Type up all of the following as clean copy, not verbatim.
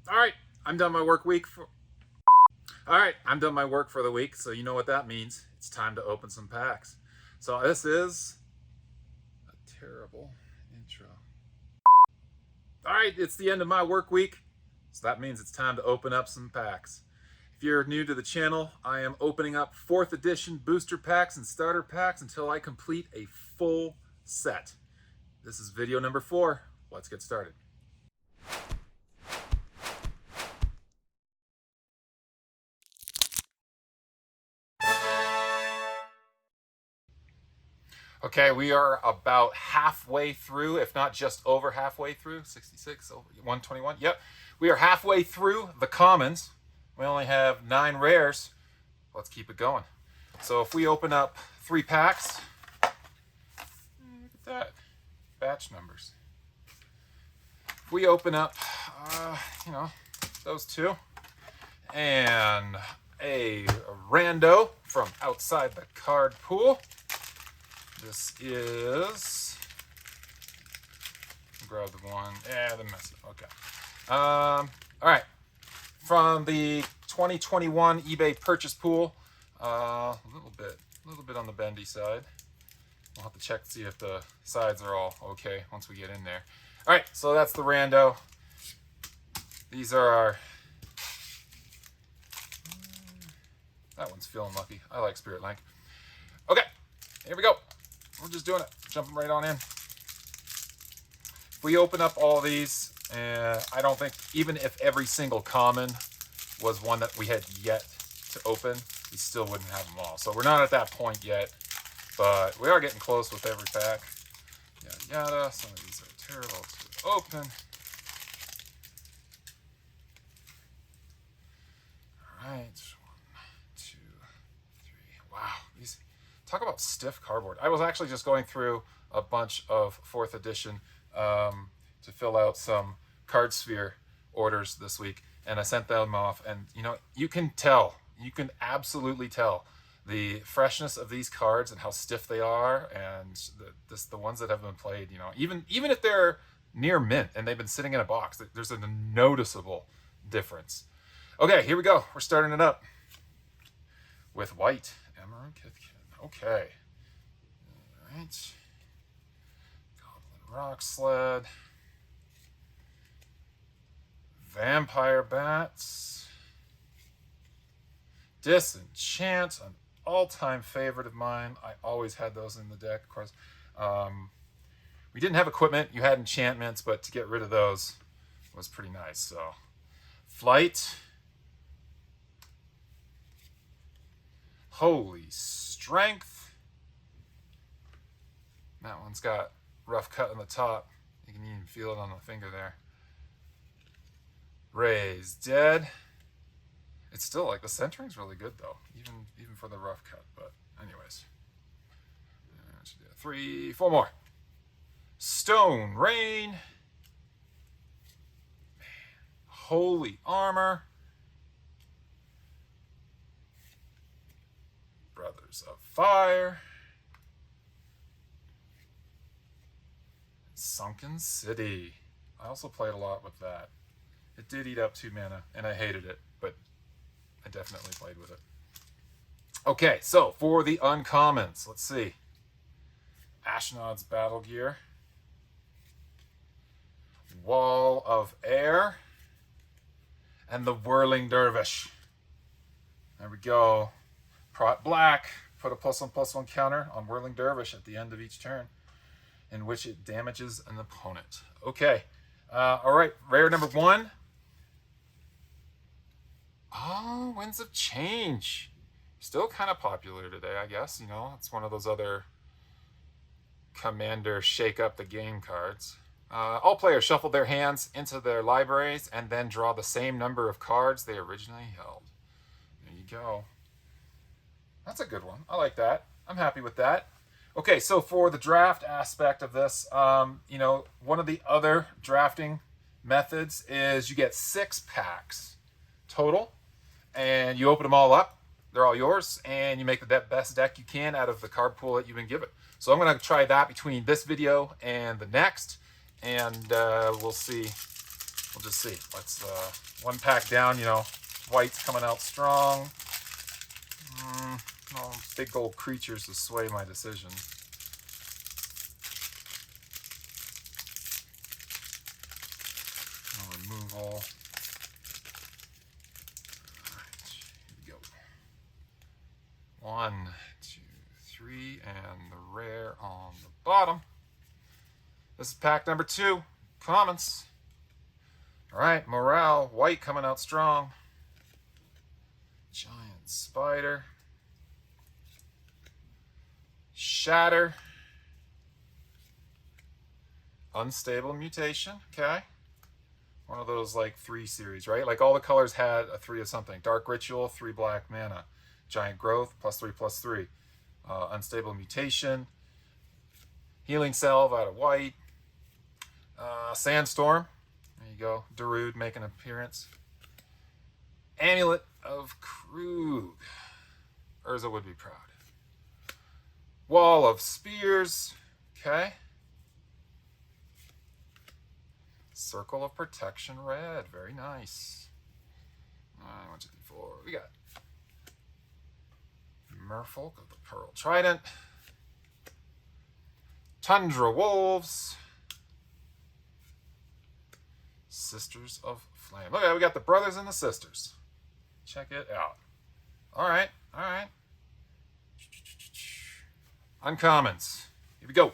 All right, I'm done my work week for. All right, I'm done my work for the week, so you know what that means. It's time to open some packs. So this is a terrible intro. All right, it's the end of my work week, so that means it's time to open up some packs. If you're new to the channel, I am opening up 4th edition booster packs and starter packs until I complete a full set. This is video number 4. Let's get started. Okay, we are about halfway through, if not just over halfway through. 66, over 121. Yep, we are halfway through the commons. We only have 9 rares. Let's keep it going. So if we open up 3 packs, look at that, batch numbers. If we open up, those 2, and a rando from outside the card pool. This is, grab the one, the message, okay. All right, from the 2021 eBay purchase pool, a little bit on the bendy side. We'll have to check to see if the sides are all okay once we get in there. All right, so that's the rando. These are our, that one's feeling lucky. I like Spirit Link. Okay, here we go. We're just doing it, jumping right on in. If we open up all these, I don't think, even if every single common was one that we had yet to open, we still wouldn't have them all. So we're not at that point yet, but we are getting close with every pack. Yada, yada. Some of these are terrible to open. All right, 1, 2, 3. Wow, these. Talk about stiff cardboard. I was actually just going through a bunch of 4th edition to fill out some card sphere orders this week, and I sent them off, and you can tell, you can absolutely tell the freshness of these cards and how stiff they are, and the ones that have been played, even if they're near mint and they've been sitting in a box, there's a noticeable difference. Okay, here we go. We're starting it up with white. Emerald Kithkin. Okay. All right. Goblin Rock Sled. Vampire Bats. Disenchant, an all-time favorite of mine. I always had those in the deck, of course. We didn't have equipment. You had enchantments, but to get rid of those was pretty nice. So, Flight. Holy Strength. That one's got rough cut on the top. You can even feel it on the finger there. Raised Dead. It's still like the centering's really good though, even for the rough cut. But anyways, 3, 4 more. Stone Rain. Man. Holy Armor. Brothers of Fire. Sunken City. I also played a lot with that. It did eat up 2 mana, and I hated it, but I definitely played with it. Okay, so for the uncommons, let's see. Ashnod's Battle Gear. Wall of Air. And the Whirling Dervish. There we go. Black, put a +1/+1 counter on Whirling Dervish at the end of each turn, in which it damages an opponent. Okay, all right, rare number 1. Oh, Winds of Change. Still kind of popular today, I guess. It's one of those other Commander shake up the game cards. All players shuffle their hands into their libraries and then draw the same number of cards they originally held. There you go. That's a good one. I like that. I'm happy with that. Okay, so for the draft aspect of this, one of the other drafting methods is you get 6 packs total, and you open them all up. They're all yours, and you make the best deck you can out of the card pool that you've been given. So I'm going to try that between this video and the next, and we'll see we'll just see. Let's one pack down. You know, white's coming out strong. No big gold creatures to sway my decision. No removal. All right, here we go. 1, 2, 3, and the rare on the bottom. This is pack number 2, commons. All right, morale, white coming out strong. Giant spider. Shatter. Unstable mutation, okay. One of those like 3 series, right? Like all the colors had a 3 of something. Dark Ritual, 3 black mana. Giant Growth, +3/+3. Unstable Mutation. Healing Salve out of white. Sandstorm. There you go. Darude making an appearance. Amulet of Krug. Urza would be proud. Wall of Spears. Okay. Circle of Protection red. Very nice. 1, 2, 3, 4. We got Merfolk of the Pearl Trident. Tundra Wolves. Sisters of Flame. Look, we got the brothers and the sisters. Check it out. All right, all right. Uncommons. Here we go.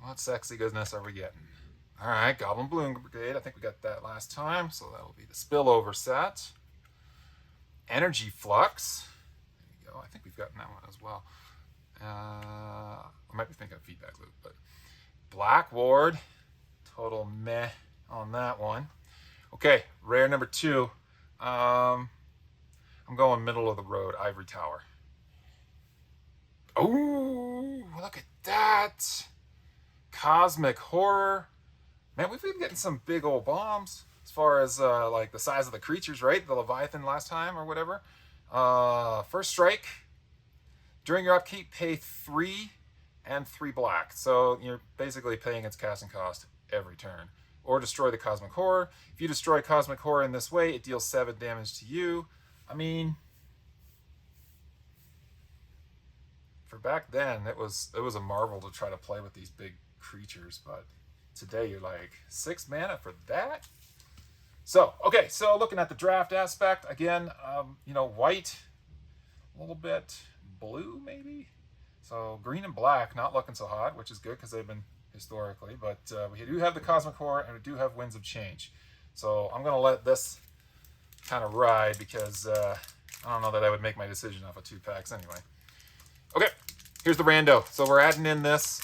What sexy goodness are we getting? All right, Goblin Bloom Brigade. I think we got that last time, so that will be the spillover set. Energy Flux. There we go. I think we've gotten that one as well. I might be thinking of Feedback Loop, but Black Ward. Total meh on that one. Okay, rare number 2. I'm going middle of the road, Ivory Tower. Oh, look at that. Cosmic Horror. Man, we've been getting some big old bombs as far as like the size of the creatures, right? The Leviathan last time or whatever. First strike. During your upkeep, pay 3 and 3 black. So you're basically paying its casting cost every turn. Or destroy the Cosmic Horror. If you destroy Cosmic Horror in this way, it deals 7 damage to you. I mean, for back then, it was a marvel to try to play with these big creatures, but today you're like 6 mana for that. So okay, so looking at the draft aspect again, you know, white, a little bit blue maybe. So green and black not looking so hot, which is good because they've been historically. But we do have the Cosmic Horror and we do have Winds of Change. So I'm gonna let this kind of ride because I don't know that I would make my decision off of 2 packs anyway. Okay. Here's the rando. So we're adding in this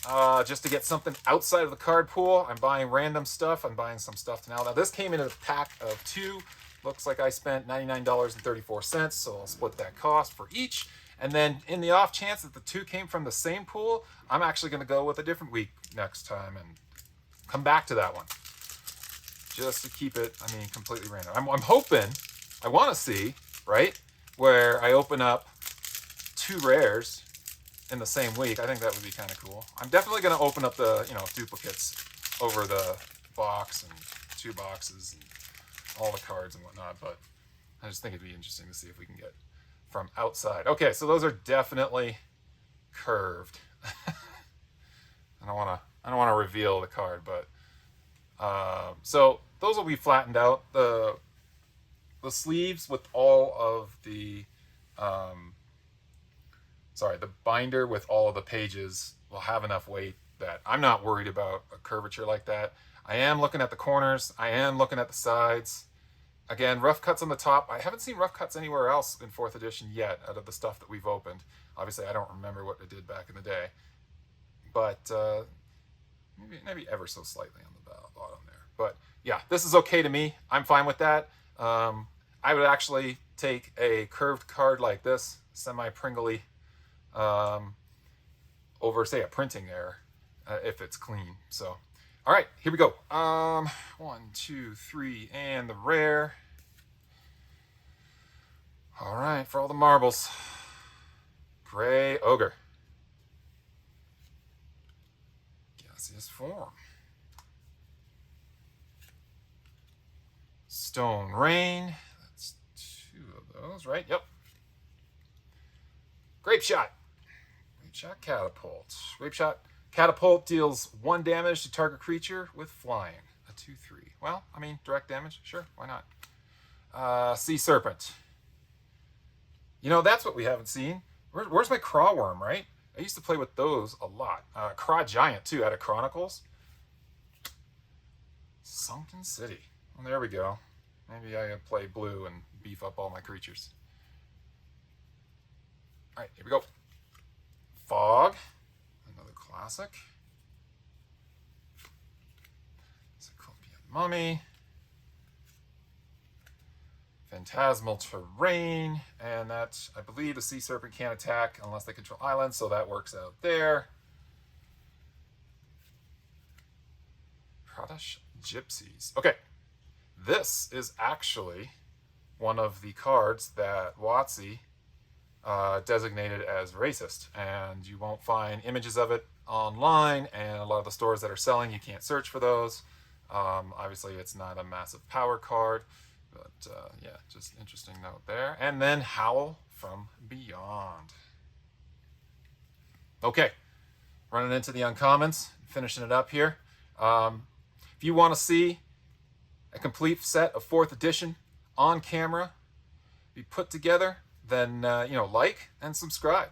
just to get something outside of the card pool. I'm buying random stuff. I'm buying some stuff now. Now this came in a pack of 2. Looks like I spent $99.34, so I'll split that cost for each. And then in the off chance that the 2 came from the same pool, I'm actually going to go with a different week next time and come back to that one. Just to keep it, I mean, completely random. I'm hoping, I want to see, right, where I open up 2 rares in the same week. I think that would be kind of cool. I'm definitely going to open up the, you know, duplicates over the box and 2 boxes and all the cards and whatnot, but I just think it'd be interesting to see if we can get from outside. Okay, so those are definitely curved. I don't want to reveal the card, but so those will be flattened out. The sleeves with all of the the binder with all of the pages will have enough weight that I'm not worried about a curvature like that. I am looking at the corners. I am looking at the sides. Again, rough cuts on the top. I haven't seen rough cuts anywhere else in 4th edition yet out of the stuff that we've opened. Obviously, I don't remember what it did back in the day. But maybe ever so slightly on the bottom there. But yeah, this is okay to me. I'm fine with that. I would actually take a curved card like this, semi-pringly, over, say, a printing error, if it's clean. So, all right, here we go. 1, 2, 3, and the rare. All right, for all the marbles. Gray Ogre. Gaseous form. Stone Rain. That's 2 of those, right? Yep. Grape Shot. Grape Shot Catapult. Grape Shot Catapult deals 1 damage to target creature with flying. A 2/3. Well, I mean, direct damage. Sure, why not? Sea Serpent. You know, that's what we haven't seen. Where's my Craw Worm, right? I used to play with those a lot. Craw Giant, too, out of Chronicles. Sunken City. Well, there we go. Maybe I play blue and beef up all my creatures. All right, here we go. Fog. Another classic. Cyclopean Mummy. Phantasmal Terrain, and that, I believe the Sea Serpent can't attack unless they control islands, so that works out there. Pradesh Gypsies. Okay, this is actually one of the cards that WotC designated as racist, and you won't find images of it online, and a lot of the stores that are selling, you can't search for those. Obviously, it's not a massive power card. But yeah, just interesting note there. And then Howl from Beyond. Okay, running into the uncommons, finishing it up here. If you want to see a complete set of 4th edition on camera be put together, then like and subscribe.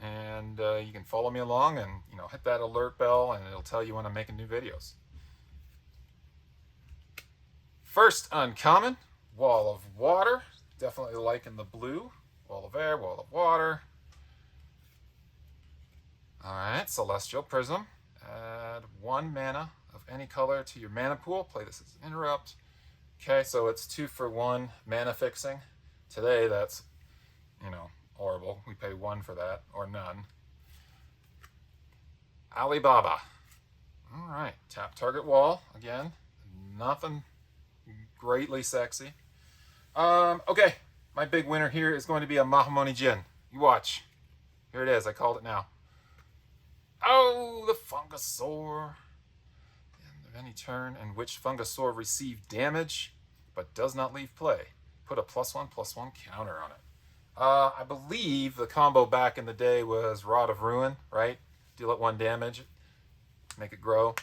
And you can follow me along and hit that alert bell, and it'll tell you when I'm making new videos. First uncommon, Wall of Water. Definitely liking the blue. Wall of Air, Wall of Water. Alright, Celestial Prism. Add 1 mana of any color to your mana pool. Play this as an interrupt. Okay, so it's 2 for 1 mana fixing. Today, that's, horrible. We pay 1 for that, or none. Alibaba. Alright, tap target wall. Again, nothing greatly sexy. Okay, my big winner here is going to be a Mahamoni Jin. You watch. Here it is. I called it now. Oh, the Fungasaur. End of any turn in which Fungasaur received damage but does not leave play. Put a +1/+1 counter on it. I believe the combo back in the day was Rod of Ruin, right? Deal it 1 damage, make it grow.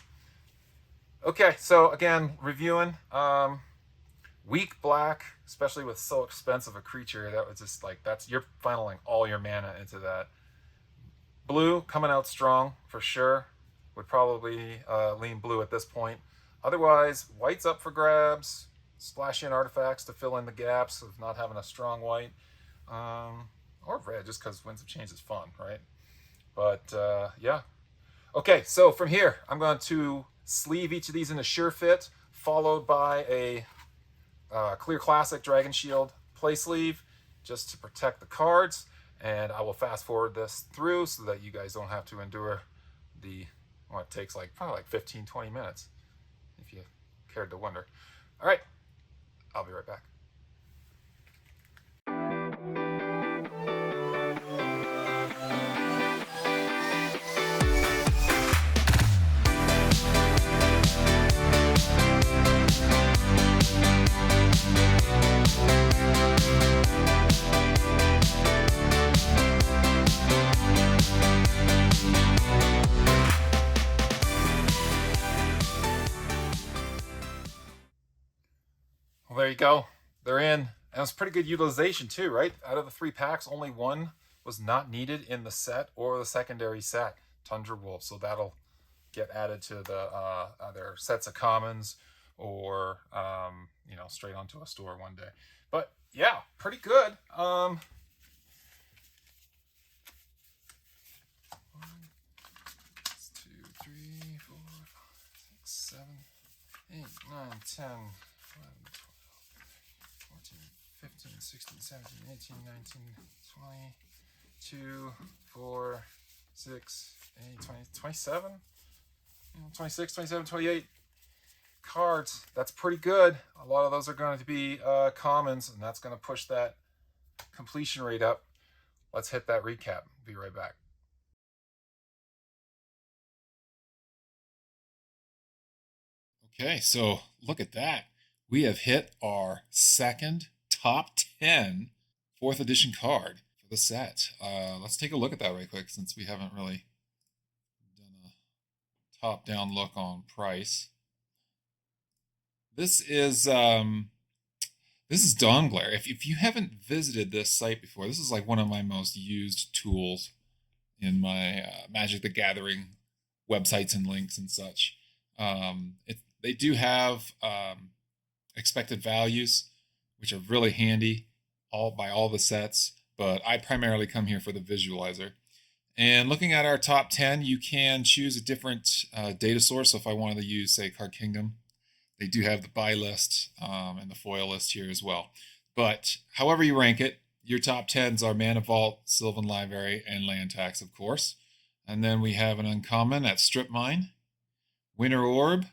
Okay, so again, reviewing. Weak black, especially with so expensive a creature, that was just like, you're funneling all your mana into that. Blue coming out strong for sure. Would probably lean blue at this point. Otherwise, white's up for grabs. Splash in artifacts to fill in the gaps of not having a strong white. Or red, just because Winds of Change is fun, right? But yeah. Okay, so from here, I'm going to sleeve each of these in a Sure Fit, followed by a Clear Classic Dragon Shield play sleeve, just to protect the cards. And I will fast forward this through so that you guys don't have to endure it takes probably 15-20 minutes, if you cared to wonder. All right, I'll be right back. Well, there you go. They're in. And it was pretty good utilization too, right? Out of the 3 packs, only 1 was not needed in the set or the secondary set, Tundra Wolf. So that'll get added to the either sets of commons or straight onto a store one day. But yeah, pretty good. 1, 2, 3, 4, 5, 6, 7, 8, 9, 10, 11, 15, 16, 17, 18, 19, 20, 2, 4, 6, 8, 20, 27, 26, 27, 28 cards. That's pretty good. A lot of those are going to be commons, and that's going to push that completion rate up. Let's hit that recap. Be right back. Okay, so look at that. we have hit our second top 10 fourth edition card for the set. Let's take a look at that right quick since we haven't really done a top-down look on price. This is Dawn Glare. If you haven't visited this site before, this is like one of my most used tools in my Magic the Gathering websites and links and such. They do have expected values, which are really handy by all the sets, but I primarily come here for the visualizer. And looking at our top 10, you can choose a different data source. So if I wanted to use, say, Card Kingdom, they do have the buy list and the foil list here as well. But however you rank it, your top 10s are Mana Vault, Sylvan Library, and Land Tax, of course. And then we have an uncommon at Strip Mine, Winter Orb,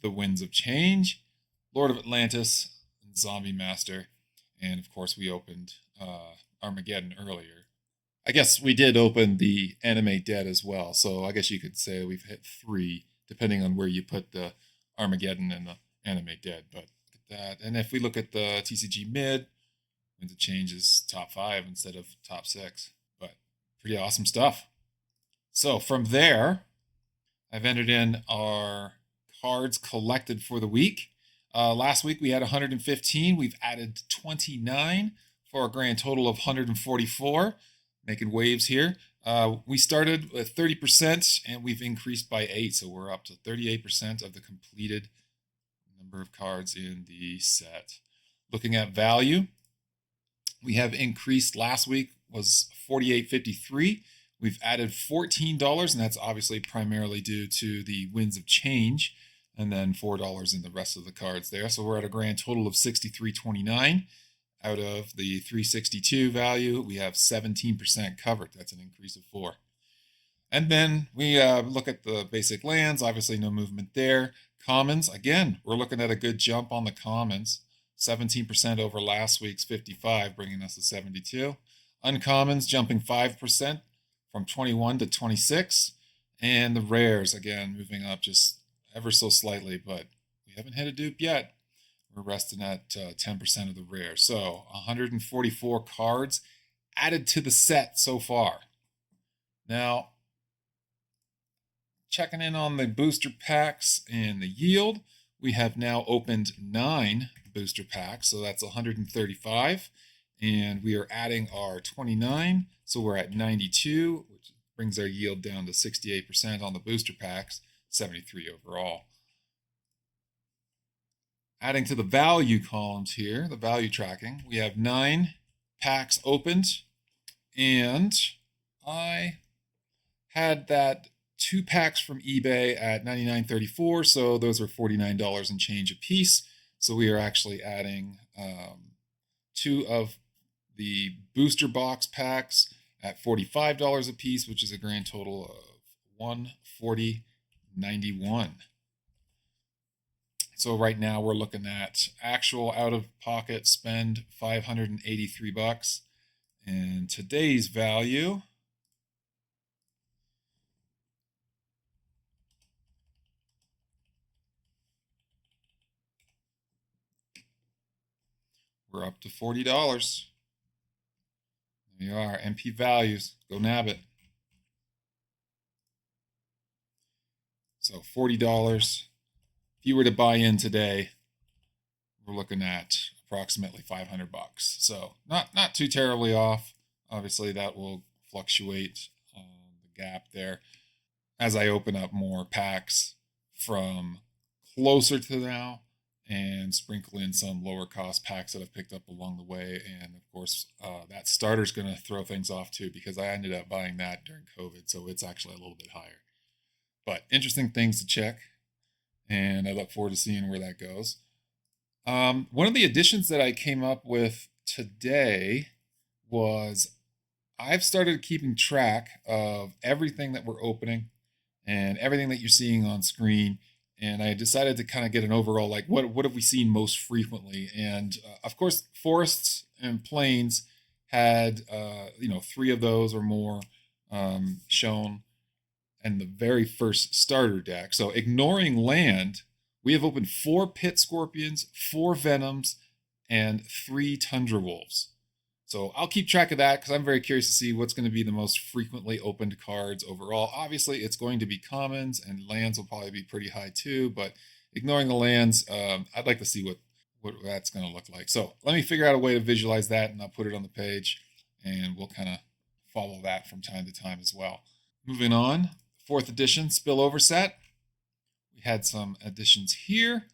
The Winds of Change, Lord of Atlantis, and Zombie Master. And of course, we opened Armageddon earlier. I guess we did open the Animate Dead as well. So I guess you could say we've hit 3, depending on where you put the Armageddon and the Animate Dead. But look at that. And if we look at the TCG mid, Winds of Change is top 5 instead of top 6. But pretty awesome stuff. So from there, I've entered in our cards collected for the week. Last week we had 115. We've added 29 for a grand total of 144. Making waves here. We started with 30% and we've increased by 8. So we're up to 38% of the completed number of cards in the set. Looking at value, we have increased. Last week was $48.53. We've added $14, and that's obviously primarily due to the Winds of Change, and then $4 in the rest of the cards there. So we're at a grand total of $63.29. Out of the 362 value, we have 17% covered. That's an increase of 4. And then we look at the basic lands. Obviously, no movement there. Commons, again, we're looking at a good jump on the commons. 17% over last week's 55, bringing us to 72. Uncommons jumping 5% from 21 to 26. And the rares, again, moving up just ever so slightly, but we haven't hit a dupe yet. We're resting at 10% of the rare. So 144 cards added to the set so far. Now, checking in on the booster packs and the yield, we have now opened 9 booster packs. So that's 135. And we are adding our 29. So we're at 92, which brings our yield down to 68% on the booster packs, 73 overall. Adding to the value columns here, the value tracking, we have 9 packs opened, and I had that 2 packs from eBay at $99.34, so those are $49 and change a piece. So we are actually adding 2 of the booster box packs at $45 a piece, which is a grand total of $140.91. So right now we're looking at actual out-of-pocket spend $583, and today's value we're up to $40. There you are, MP values. Go nab it. So $40. If you were to buy in today, we're looking at approximately $500. So not too terribly off. Obviously, that will fluctuate the gap there as I open up more packs from closer to now and sprinkle in some lower cost packs that I've picked up along the way. And of course, that starter's going to throw things off too, because I ended up buying that during COVID. So it's actually a little bit higher. But interesting things to check. And I look forward to seeing where that goes. One of the additions that I came up with today was I've started keeping track of everything that we're opening and everything that you're seeing on screen. And I decided to kind of get an overall, like, what have we seen most frequently? And of course, forests and plains had, 3 of those or more shown in the very first starter deck. So ignoring land We have opened 4 Pit Scorpions, 4 Venoms, and 3 Tundra Wolves. So I'll keep track of that because I'm very curious to see what's going to be the most frequently opened cards overall. Obviously, it's going to be commons, and lands will probably be pretty high too, but ignoring the lands, I'd like to see what that's going to look like. So let me figure out a way to visualize that, and I'll put it on the page, and we'll kind of follow that from time to time as well. Moving on, 4th edition spillover set. We had some additions here.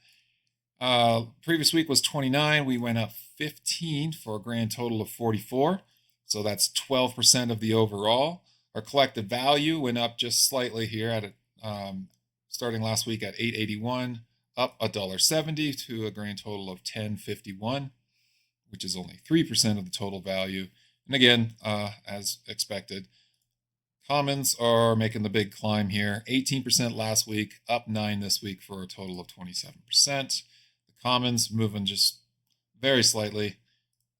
Previous week was 29. We went up 15 for a grand total of 44. So that's 12% of the overall. Our collective value went up just slightly here at starting last week at $8.81, up $1.70 to a grand total of $10.51, which is only 3% of the total value. And again, as expected, commons are making the big climb here. 18% last week, up 9 this week for a total of 27%. The commons moving just very slightly.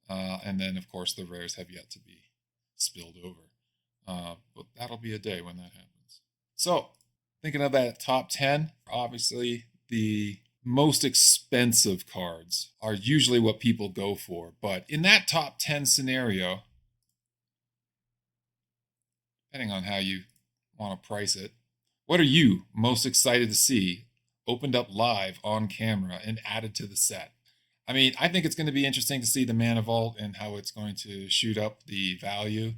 And then, of course, the rares have yet to be spilled over. But that'll be a day when that happens. So, thinking of that top 10, obviously the most expensive cards are usually what people go for. But in that top 10 scenario, depending on how you want to price it, what are you most excited to see opened up live on camera and added to the set? I mean, I think it's going to be interesting to see the Mana Vault and how it's going to shoot up the value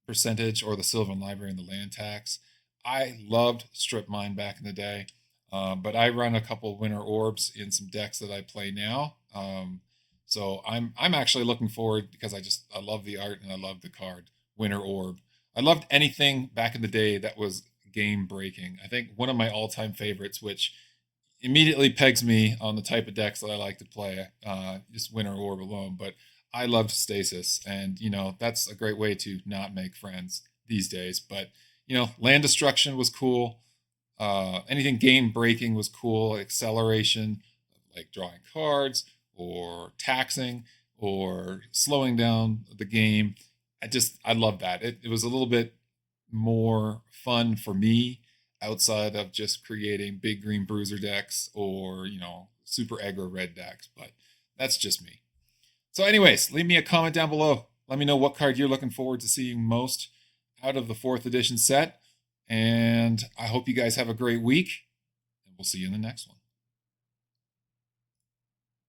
percentage, or the Sylvan Library and the land tax. I loved Strip Mine back in the day, but I run a couple Winter Orbs in some decks that I play now. So I'm actually looking forward, because I love the art and I love the card Winter Orb. I loved anything back in the day that was game breaking. I think one of my all-time favorites, which immediately pegs me on the type of decks that I like to play, just Winter Orb alone. But I loved Stasis, and that's a great way to not make friends these days. But land destruction was cool. Anything game breaking was cool. Acceleration, like drawing cards or taxing or slowing down the game. I love that. It was a little bit more fun for me outside of just creating big green bruiser decks or, super aggro red decks. But that's just me. So anyways, leave me a comment down below. Let me know what card you're looking forward to seeing most out of the 4th edition set. And I hope you guys have a great week, and we'll see you in the next one.